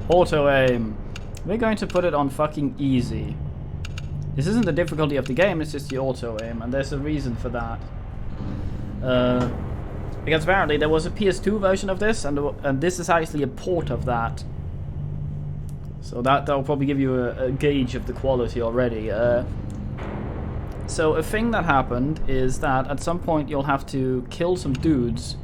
Auto aim. We're going to put it on fucking easy. This isn't the difficulty of the game, it's just the auto aim, and there's a reason for that. Because apparently there was a PS2 version of this, and this is actually a port of that. So that'll probably give you a gauge of the quality already. So a thing that happened is that at some point you'll have to kill some dudes.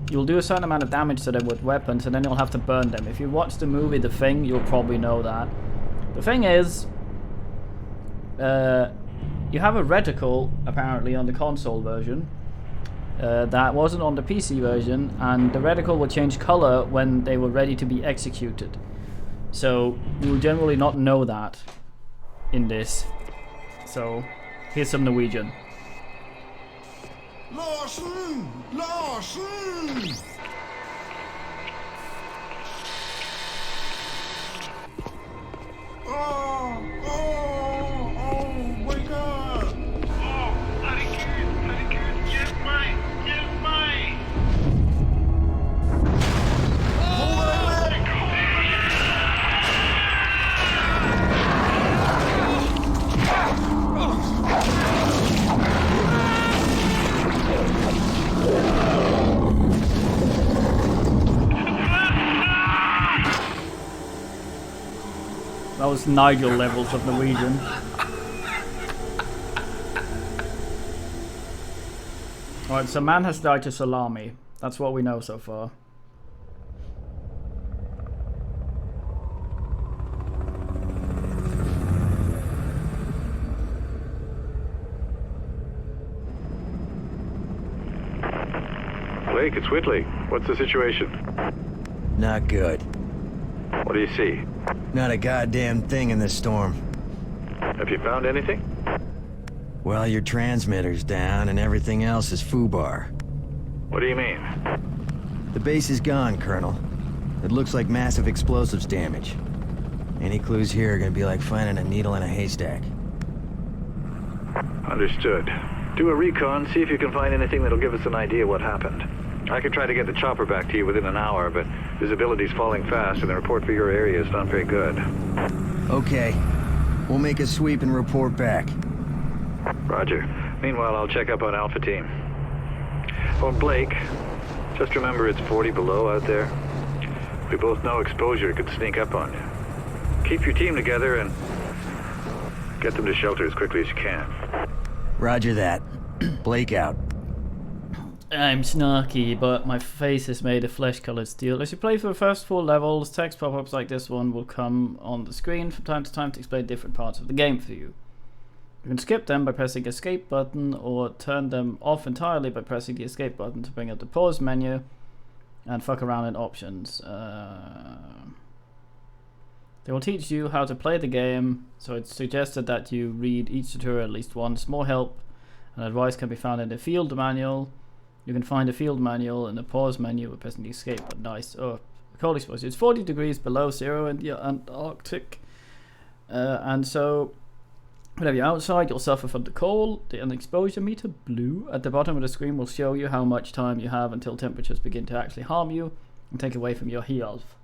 You'll do a certain amount of damage to them with weapons, and then you'll have to burn them. If you watch the movie The Thing, you'll probably know that. The thing is, you have a reticle, apparently, on the console version. That wasn't on the PC version, and the reticle will change color when they were ready to be executed. So, you will generally not know that in this. So, here's some Norwegian. Larsen! Larsen! Oh, wake up! Herregud, hjelp meg! Hjelp meg! That was Nigel levels of Norwegian. Alright, so man has died to salami. That's what we know so far. Blake, it's Whitley. What's the situation? Not good. What do you see? Not a goddamn thing in this storm. Have you found anything? Well, your transmitter's down and everything else is foobar. What do you mean? The base is gone, Colonel. It looks like massive explosives damage. Any clues here are gonna be like finding a needle in a haystack. Understood. Do a recon, see if you can find anything that'll give us an idea what happened. I could try to get the chopper back to you within an hour, but visibility's falling fast and the report for your area is not very good. Okay. We'll make a sweep and report back. Roger. Meanwhile, I'll check up on Alpha Team. Oh, Blake, just remember it's 40 below out there. We both know exposure could sneak up on you. Keep your team together and get them to shelter as quickly as you can. Roger that. Blake out. I'm snarky, but my face is made of flesh-colored steel. As you play through the first 4 levels, text pop-ups like this one will come on the screen from time to time to explain different parts of the game for you. You can skip them by pressing the escape button, or turn them off entirely by pressing the escape button to bring up the pause menu and fuck around in options. They will teach you how to play the game, so it's suggested that you read each tutorial at least once. More help and advice can be found in the field manual. You can find the field manual in the pause menu by pressing the escape button. Nice. Oh, cold exposure. It's 40 degrees below zero in the Antarctic. And so, whenever you're outside, you'll suffer from the cold. The exposure meter, blue, at the bottom of the screen will show you how much time you have until temperatures begin to actually harm you and take away from your health.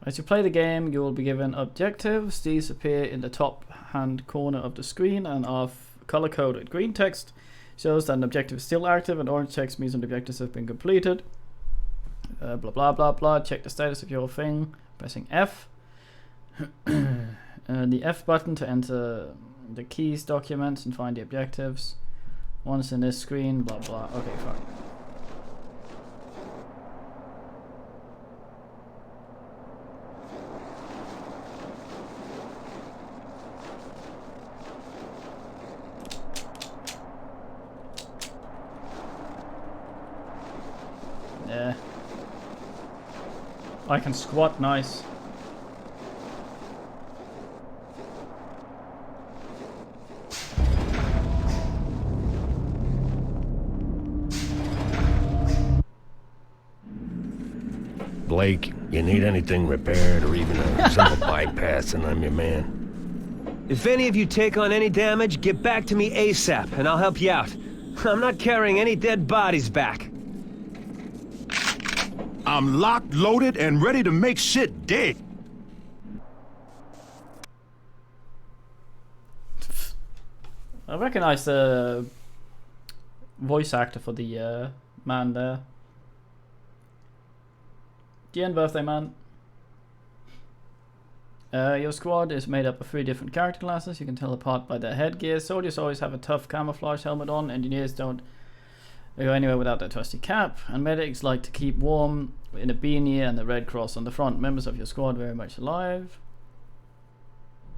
As you play the game, you will be given objectives. These appear in the top hand corner of the screen and are color coded. Green text shows that an objective is still active, and orange text means an objectives have been completed. Blah blah blah blah. Check the status of your thing, pressing F. The F button to enter the keys documents and find the objectives. Once in this screen, blah blah. Okay, fine. Yeah. I can squat nice. Blake, you need anything repaired or even a simple bypass, and I'm your man. If any of you take on any damage, get back to me ASAP, and I'll help you out. I'm not carrying any dead bodies back. I'm locked, loaded, and ready to make shit dead. I recognize the voice actor for the man there. The end birthday man. Your squad is made up of 3 different character classes. You can tell apart by their headgear. Soldiers always have a tough camouflage helmet on. Engineers don't go anywhere without their trusty cap. And medics like to keep warm in a beanie and the red cross on the front. Members of your squad very much alive.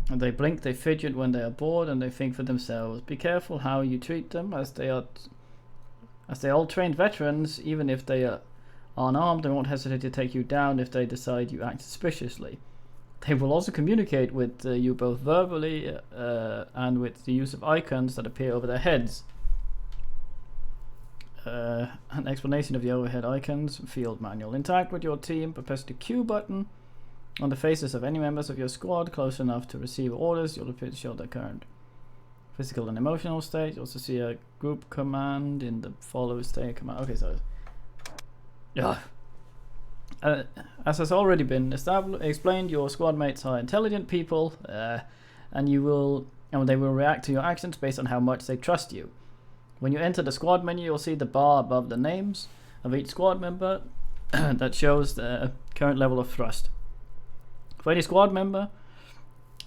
And they blink, they fidget when they are bored, and they think for themselves. Be careful how you treat them, as they are all trained veterans. Even if they are unarmed, they won't hesitate to take you down if they decide you act suspiciously. They will also communicate with you both verbally and with the use of icons that appear over their heads. An explanation of the overhead icons. Field manual. Interact with your team, but press the Q button on the faces of any members of your squad close enough to receive orders. You'll appear to show their current physical and emotional state. You also see a group command in the follow state command. Okay, so yeah. As has already been explained, your squad mates are intelligent people, and they will react to your actions based on how much they trust you. When you enter the squad menu, you'll see the bar above the names of each squad member that shows the current level of thrust. For any squad member,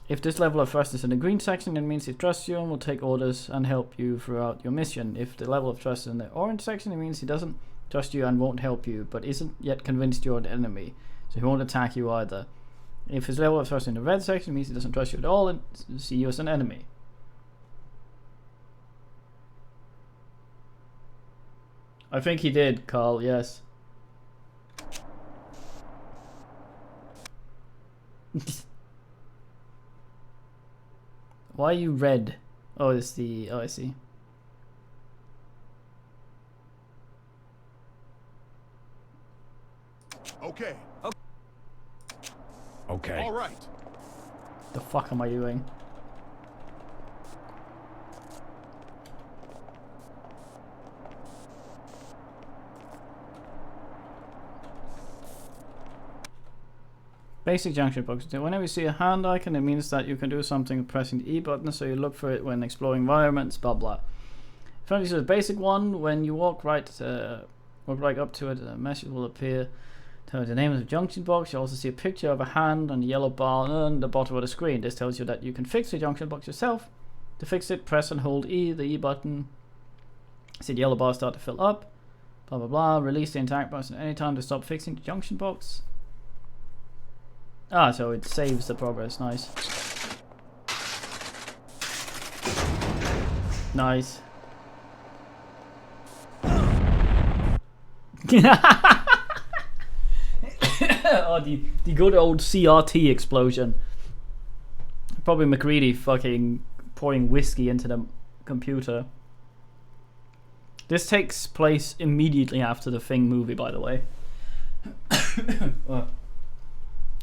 if this level of thrust is in the green section, it means they trust you and will take orders and help you throughout your mission. If the level of trust is in the orange section, it means he doesn't trust you and won't help you, but isn't yet convinced you're an enemy, so he won't attack you either. If his level of trust in the red section means he doesn't trust you at all and see you as an enemy. I think he did, Carl, yes. Why are you red? Oh, it's the... Oh, I see. Okay. Okay. All right. The fuck am I doing? Basic junction box. Whenever you see a hand icon, it means that you can do something with pressing the E button, so you look for it when exploring environments, blah blah. If you use a basic one, when you walk right up to it, a message will appear. Tells the name of the junction box. You also see a picture of a hand and a yellow bar on the bottom of the screen. This tells you that you can fix the junction box yourself. To fix it, press and hold E, the E button. See the yellow bar start to fill up. Blah blah blah. Release the interact button anytime to stop fixing the junction box. Ah, so it saves the progress. Nice. Nice. Oh, the good old CRT explosion. Probably MacReady fucking pouring whiskey into the computer. This takes place immediately after the Thing movie, by the way.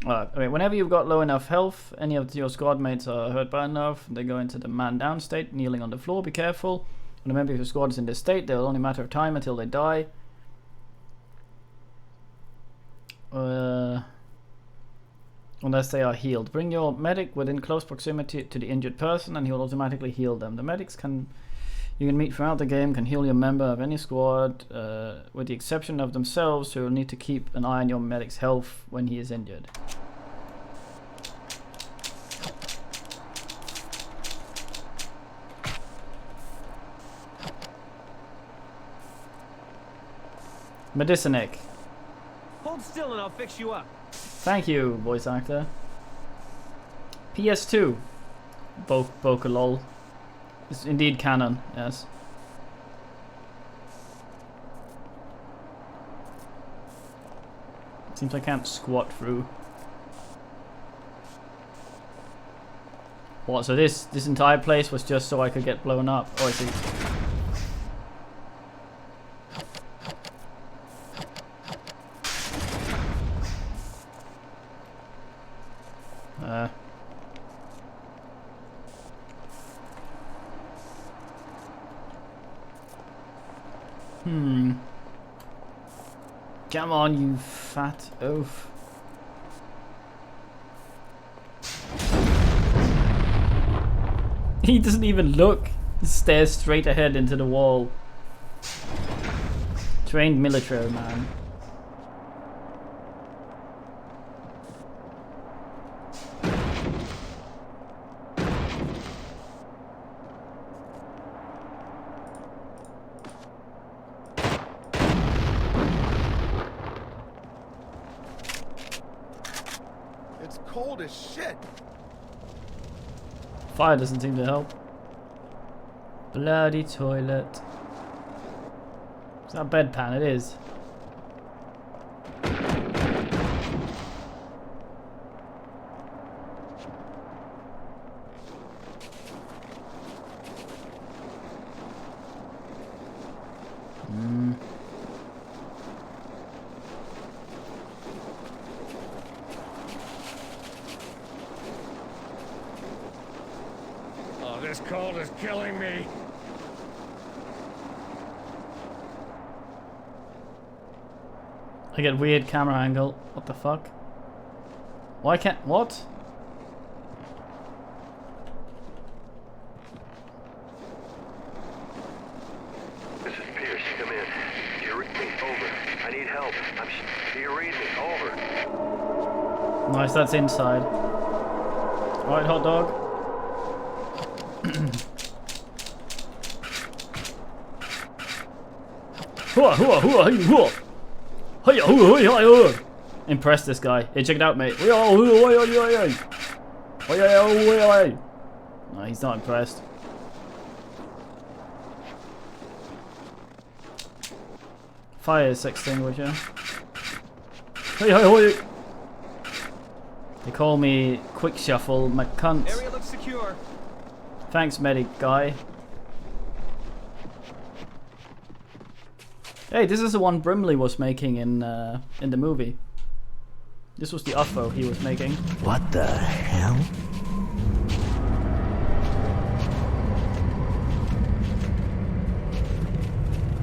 Okay, whenever you've got low enough health, any of your squad mates are hurt bad enough, they go into the man down state, kneeling on the floor. Be careful. And remember, if your squad is in this state, they'll only matter of time until they die. Unless they are healed. Bring your medic within close proximity to the injured person and he will automatically heal them. The medics you can meet throughout the game can heal your member of any squad, with the exception of themselves, who will need to keep an eye on your medic's health when he is injured. Medicinic. Hold still and I'll fix you up. Thank you, voice actor. PS2. Boca lol. It's indeed canon, yes. Seems I can't squat through. What, so this entire place was just so I could get blown up? Oh, I see. Come on, you fat oaf. He doesn't even look. He stares straight ahead into the wall. Trained military man. It's cold as shit. Fire doesn't seem to help. Bloody toilet. Is that a bedpan? It is. Oh, this cold is killing me. I get weird camera angle. What the fuck? Why can't... What? This is Pierce. Come in. Do you read me? Over. I need help. Do you read me? Over. Nice, that's inside. Alright, hot dog. Hua, hua, hua, hua, hua. Hiya, hua, hua, hua, hua. Impress this guy. Hey, check it out, mate. No, he's not impressed. Fire extinguisher. Hey, hey, hey. They call me Quick Shuffle McCunt. Area looks secure. Thanks, medic guy. Hey, this is the one Brimley was making in the movie. This was the UFO he was making. What the hell?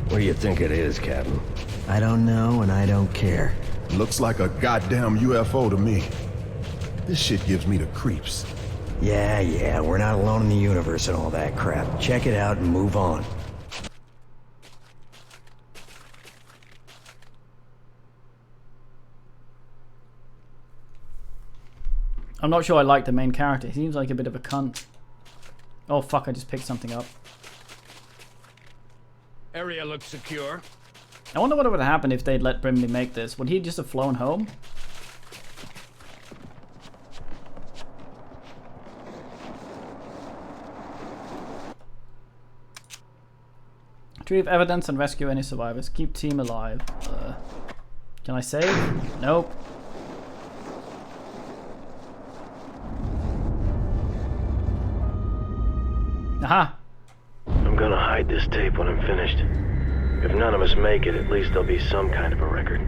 What do you think it is, Captain? I don't know and I don't care. Looks like a goddamn UFO to me. This shit gives me the creeps. Yeah, we're not alone in the universe and all that crap. Check it out and move on. I'm not sure I like the main character. He seems like a bit of a cunt. Oh fuck, I just picked something up. Area looks secure. I wonder what would happen if they'd let Brimley make this. Would he just have flown home? Retrieve evidence and rescue any survivors. Keep team alive. Can I save? Nope. Aha! I'm gonna hide this tape when I'm finished. If none of us make it, at least there'll be some kind of a record.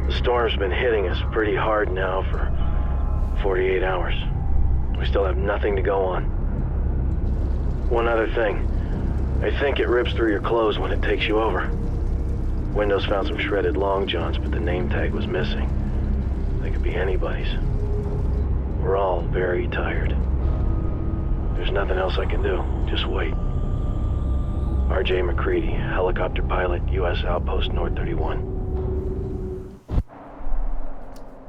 The storm's been hitting us pretty hard now for 48 hours. We still have nothing to go on. One other thing. I think it rips through your clothes when it takes you over. Windows found some shredded long johns, but the name tag was missing. They could be anybody's. We're all very tired. There's nothing else I can do. Just wait. R.J. McCready, helicopter pilot, U.S. Outpost North 31.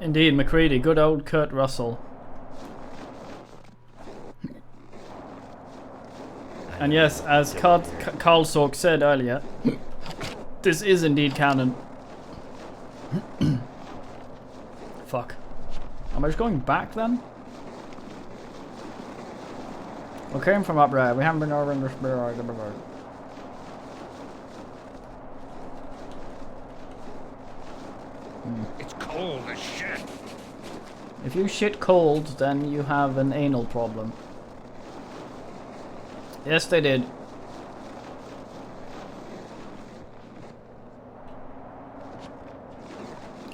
Indeed, McCready. Good old Kurt Russell. And yes, as Carl Sork said earlier, this is indeed canon. Fuck. Am I just going back then? We came from up there. We haven't been over in this before. It's cold as shit. If you shit cold, then you have an anal problem. Yes, they did.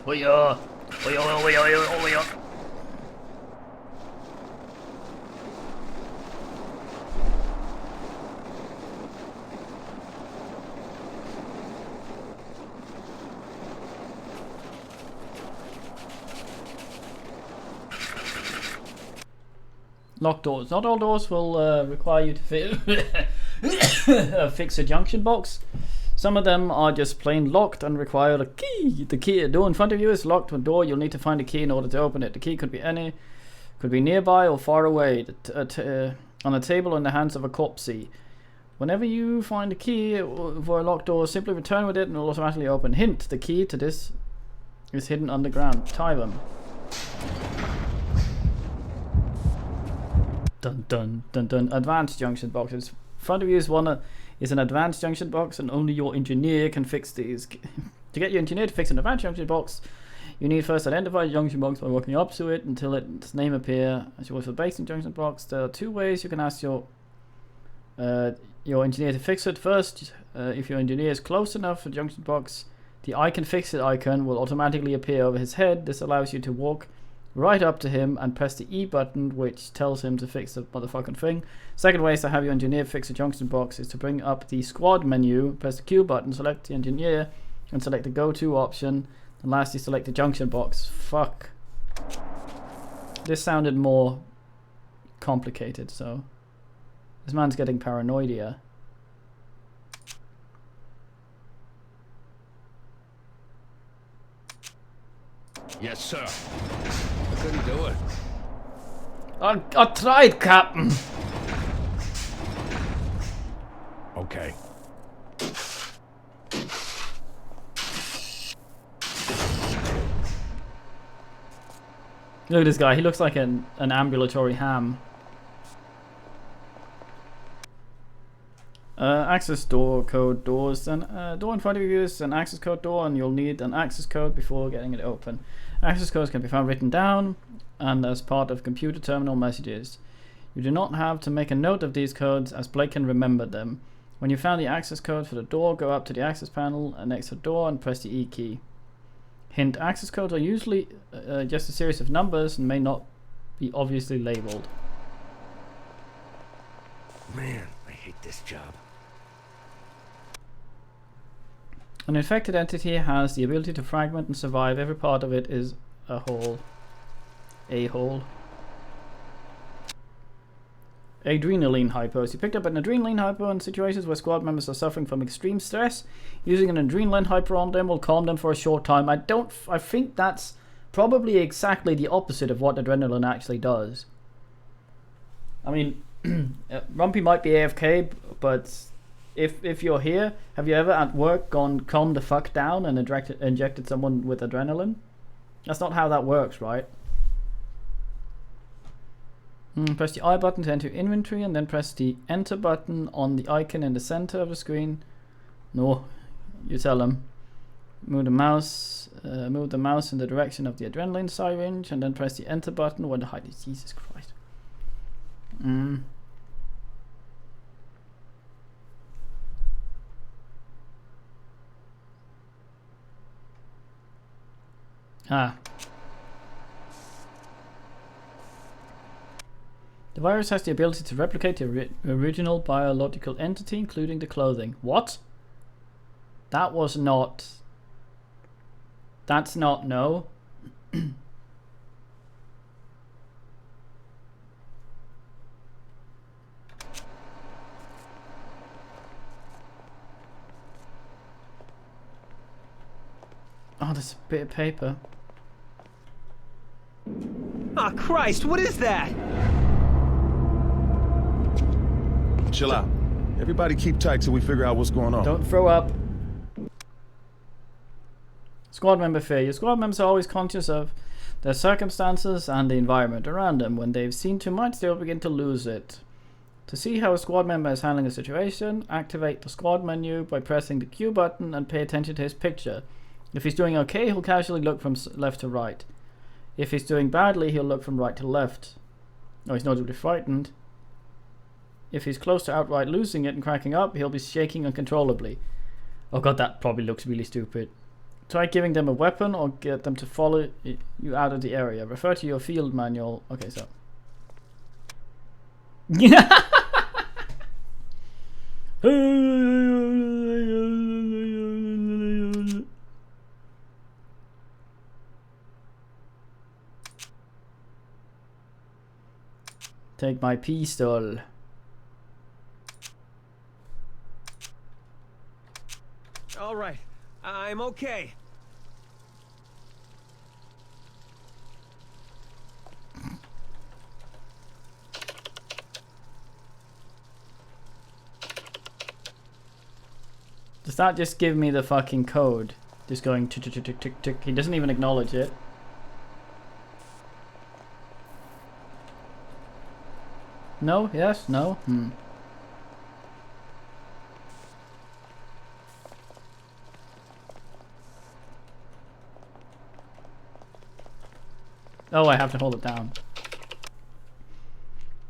Hoya! Hoya, hoya, hoya, hoya. Locked doors. Not all doors will require you to fix a junction box. Some of them are just plain locked and require a key. The key door in front of you is locked with a door. You'll need to find a key in order to open it. The key could be nearby or far away, on a table in the hands of a corpsey. Whenever you find a key for a locked door, simply return with it and it will automatically open. Hint: the key to this is hidden underground. Tie them. Dun dun dun dun. Advanced junction boxes. In front of you is an advanced junction box, and only your engineer can fix these. To get your engineer to fix an advanced junction box, you need first identify the junction box by walking up to it until its name appears. As you work for the basic junction box, there are two ways you can ask your engineer to fix it. First, if your engineer is close enough to the junction box, the I can fix it icon will automatically appear over his head. This allows you to walk right up to him and press the E button, which tells him to fix the motherfucking thing. Second way is to have your engineer fix a junction box is to bring up the squad menu, press the Q button, select the engineer, and select the go to option. And lastly, select the junction box. Fuck. This sounded more complicated, so this man's getting paranoid here. Yes, sir. I couldn't do it. I tried, Captain. Okay. Look at this guy. He looks like an ambulatory ham. Access door code doors. Then door in front of you is an access code door, and you'll need an access code before getting it open. Access codes can be found written down and as part of computer terminal messages. You do not have to make a note of these codes, as Blake can remember them. When you found the access code for the door, go up to the access panel next to the door and press the E key. Hint: access codes are usually just a series of numbers and may not be obviously labeled. Man, I hate this job. An infected entity has the ability to fragment and survive. Every part of it is a whole. Adrenaline hypos. You picked up an adrenaline hypo in situations where squad members are suffering from extreme stress. Using an adrenaline hypo on them will calm them for a short time. I think that's probably exactly the opposite of what adrenaline actually does. I mean, Rumpy might be AFK, but if you're here, have you ever at work gone calm the fuck down and injected someone with adrenaline? That's not how that works, right? Press the I button to enter inventory, and then press the enter button on the icon in the center of the screen. No, you tell them. Move the mouse in the direction of the adrenaline syringe, and then press the enter button when the height is. Jesus Christ. The virus has the ability to replicate the original biological entity, including the clothing. What? That was not... That's not no. Oh, there's a bit of paper. Ah, Christ, what is that? Chill out. Everybody keep tight till we figure out what's going on. Don't throw up. Squad member fear. Your squad members are always conscious of their circumstances and the environment around them. When they've seen too much, they'll begin to lose it. To see how a squad member is handling a situation, activate the squad menu by pressing the Q button and pay attention to his picture. If he's doing okay, he'll casually look from left to right. If he's doing badly, he'll look from right to left. Oh, he's notably frightened. If he's close to outright losing it and cracking up, he'll be shaking uncontrollably. Oh god, that probably looks really stupid. Try giving them a weapon or get them to follow you out of the area. Refer to your field manual. Okay, so. Take my pistol. All right, I'm okay. Does that just give me the fucking code? Just going tick tick tick tick tick tick. He doesn't even acknowledge it. No? Yes? No? Oh, I have to hold it down.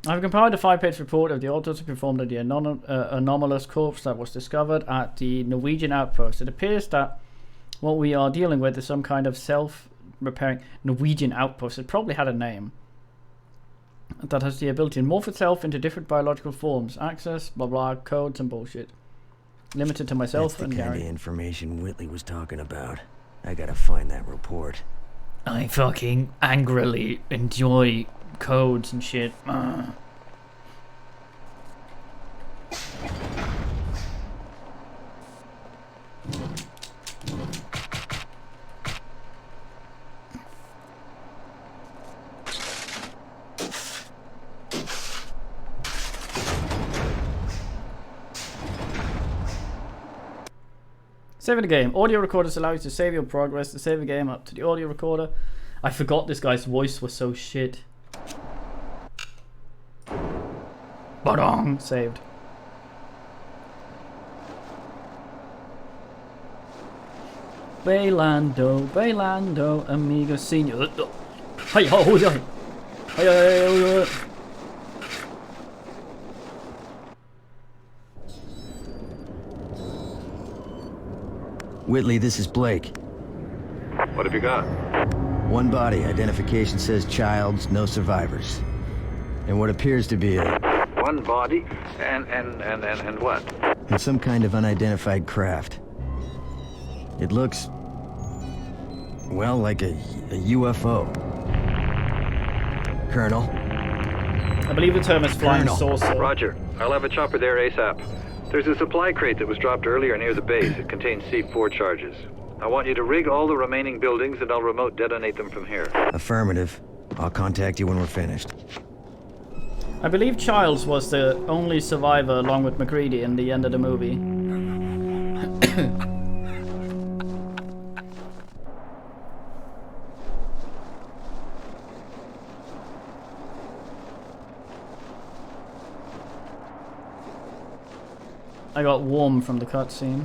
I've compiled a 5-page report of the autopsy performed on the anomalous corpse that was discovered at the Norwegian outpost. It appears that what we are dealing with is some kind of self-repairing Norwegian outpost. It probably had a name. That has the ability to morph itself into different biological forms. Access, blah blah, codes and bullshit. Limited to myself That's and the kind Gary. of information Whitley was talking about. I gotta find that report. I fucking angrily enjoy codes and shit. Saving the game. Audio recorders allow you to save your progress. To save the game up to the audio recorder. I forgot this guy's voice was so shit. Badong! Saved. Bailando, amigo senior. Hey ho ho hey. Hey. Whitley, this is Blake. What have you got? One body. Identification says Childs, no survivors. And what appears to be a... One body? And what? in some kind of unidentified craft. It looks... well, like a UFO. Colonel? I believe the term is flying Colonel. saucer. Roger. I'll have a chopper there ASAP. There's a supply crate that was dropped earlier near the base. It contains C4 charges. I want you to rig all the remaining buildings and I'll remote detonate them from here. Affirmative. I'll contact you when we're finished. I believe Childs was the only survivor along with MacReady in the end of the movie. I got warm from the cutscene.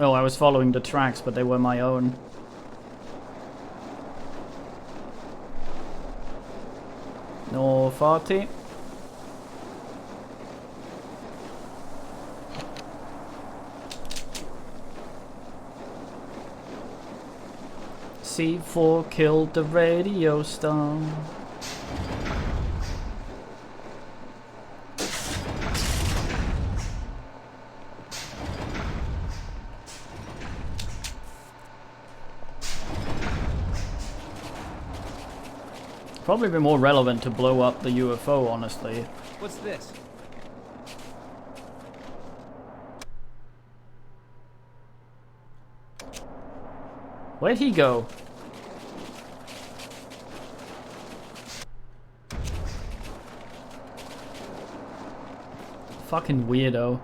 Oh, I was following the tracks, but they were my own. No 40. C4 killed the radio star. Probably be more relevant to blow up the UFO, honestly. What's this? Where'd he go? Fucking weirdo.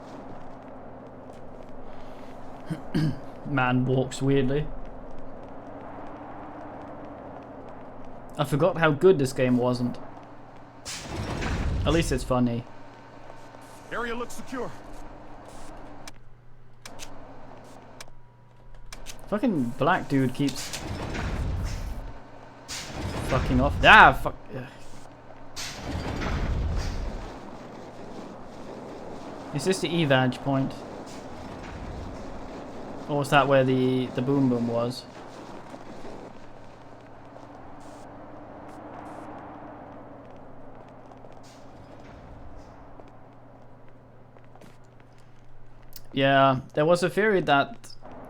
Man walks weirdly. I forgot how good this game wasn't. At least it's funny. Area looks secure. Fucking black dude keeps fucking off. Ah, fuck. Ugh. Is this the evaj point? Or was that where the boom boom was? Yeah, there was a theory that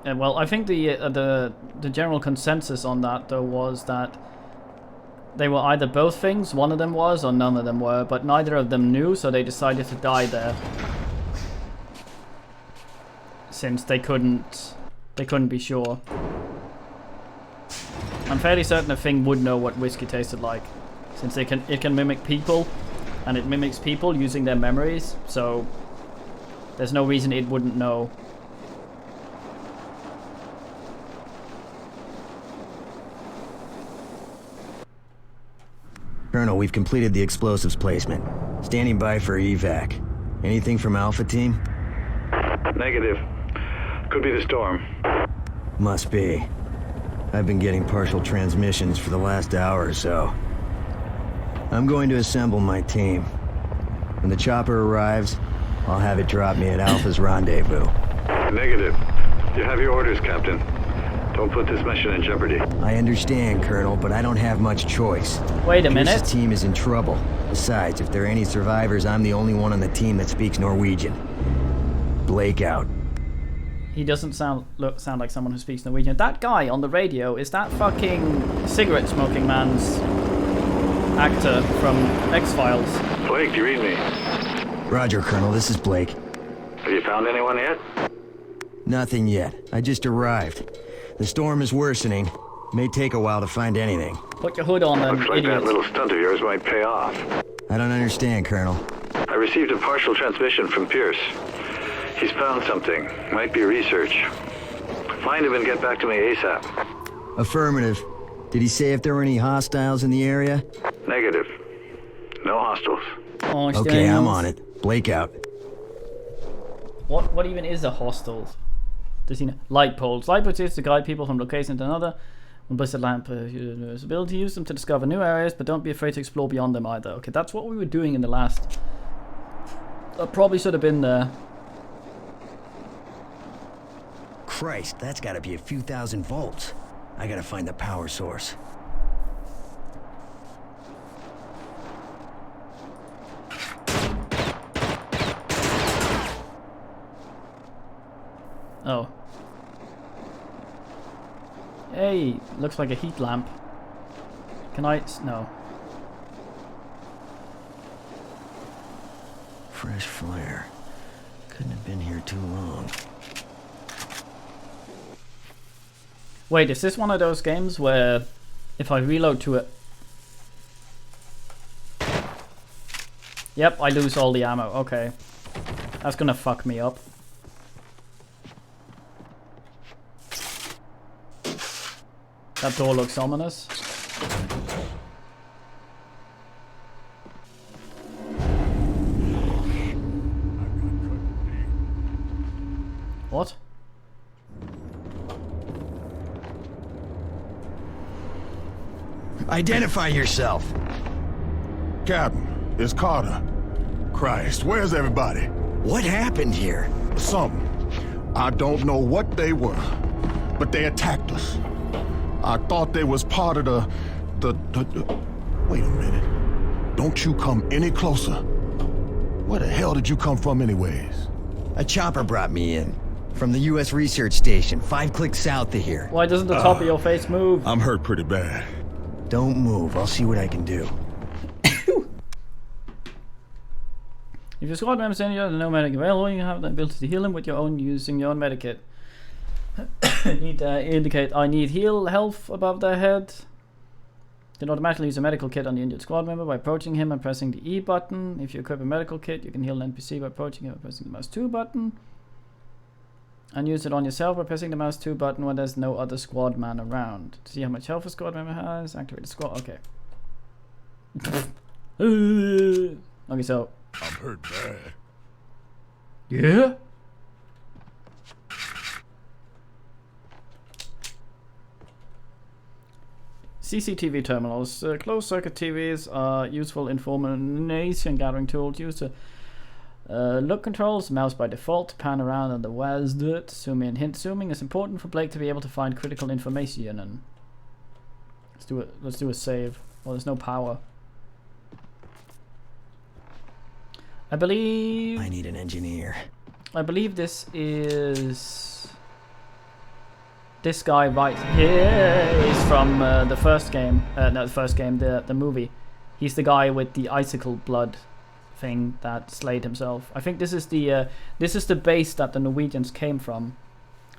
Well, I think the general consensus on that though was that they were either both things, one of them was, or none of them were, but neither of them knew, so they decided to die there. Since they couldn't be sure. I'm fairly certain a thing would know what whiskey tasted like, since it can mimic people, and it mimics people using their memories, so there's no reason it wouldn't know. Colonel, we've completed the explosives placement. Standing by for evac. Anything from Alpha Team? Negative. Could be the storm. Must be. I've been getting partial transmissions for the last hour or so. I'm going to assemble my team. When the chopper arrives, I'll have it drop me at Alpha's rendezvous. Negative. You have your orders, Captain. Don't put this mission in jeopardy. I understand, Colonel, but I don't have much choice. Wait a minute. Pierce's team is in trouble. Besides, if there are any survivors, I'm the only one on the team that speaks Norwegian. Blake out. He doesn't sound like someone who speaks Norwegian. That guy on the radio, is that fucking cigarette smoking man's actor from X-Files? Blake, do you read me? Roger, Colonel, this is Blake. Have you found anyone yet? Nothing yet. I just arrived. The storm is worsening. May take a while to find anything. Put your hood on then, Looks like idiot. that little stunt of yours might pay off. I don't understand, Colonel. I received a partial transmission from Pierce. He's found something. Might be research. Find him and get back to me ASAP. Affirmative. Did he say if there were any hostiles in the area? Negative. No hostiles. Oh, Okay, I'm on it. Blake out. What even is a hostel? Does he know? Light poles. Light poles is to guide people from location to another. When blessed lamp has ability to use them to discover new areas, but don't be afraid to explore beyond them either. Okay, that's what we were doing in the last. I probably should have been there. Christ, that's gotta be a few thousand volts. I gotta find the power source. Oh. Hey, looks like a heat lamp. Can I? No. Fresh flare. Couldn't have been here too long. Wait, is this one of those games where if I reload to it... Yep, I lose all the ammo. Okay. That's gonna fuck me up. That door looks ominous. What? Identify yourself. Captain, it's Carter. Christ, where's everybody? What happened here? Something. I don't know what they were, but they attacked us. I thought they was part of the... Wait a minute. Don't you come any closer. Where the hell did you come from anyways? A chopper brought me in. From the U.S. Research Station, 5 clicks south of here. Why doesn't the top of your face move? I'm hurt pretty bad. Don't move. I'll see what I can do. If your squad member send you no medic available, you have the ability to heal him with your own using your own medikit. Need to indicate I need heal health above their head. Then automatically use a medical kit on the injured squad member by approaching him and pressing the E button. If you equip a medical kit, you can heal an NPC by approaching him and pressing the mouse 2 button. And use it on yourself by pressing the mouse 2 button when there's no other squad man around. To see how much health a squad member has, activate the squad. Okay. Okay, so. I'm hurt bad. Yeah? CCTV terminals. Closed circuit TVs are useful information gathering tools used to look controls, mouse by default, pan around on the WASD, zoom in. Hint zooming is important for Blake to be able to find critical information. And let's do a save. Well, there's no power. I believe I need an engineer. this is This guy right here is from the first game. Not the first game, the movie. He's the guy with the icicle blood thing that slayed himself. I think this is the base that the Norwegians came from.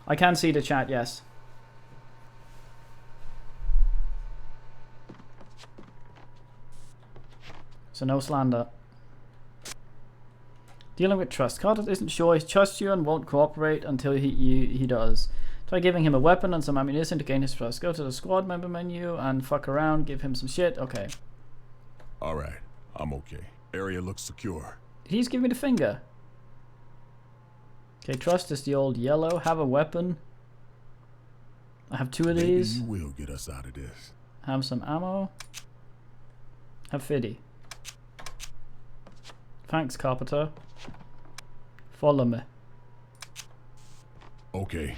I can see the chat, yes. So no slander. Dealing with trust. Carter isn't sure he trusts you and won't cooperate until he does. Try giving him a weapon and some ammunition to gain his trust. Go to the squad member menu and fuck around. Give him some shit. Okay. Alright, I'm okay. Area looks secure. Did he just give me the finger? Okay, trust is the old yellow. Have a weapon. I have 2 of Maybe these. you will get us out of this. Have some ammo. Have 50. Thanks, Carpenter. Follow me. Okay.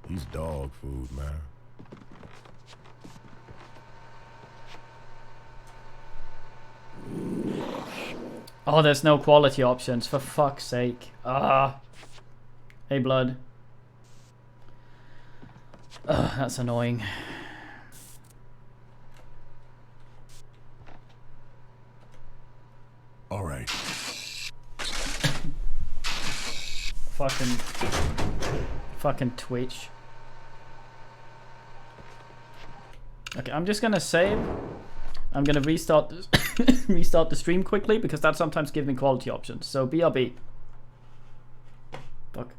He's dog food, man. Oh, there's no quality options, for fuck's sake. Ah. Hey, blood. Ugh, that's annoying. Alright. Fucking Twitch. Okay, I'm just gonna save. I'm gonna restart this restart the stream quickly because that sometimes gives me quality options. So BRB. Fuck.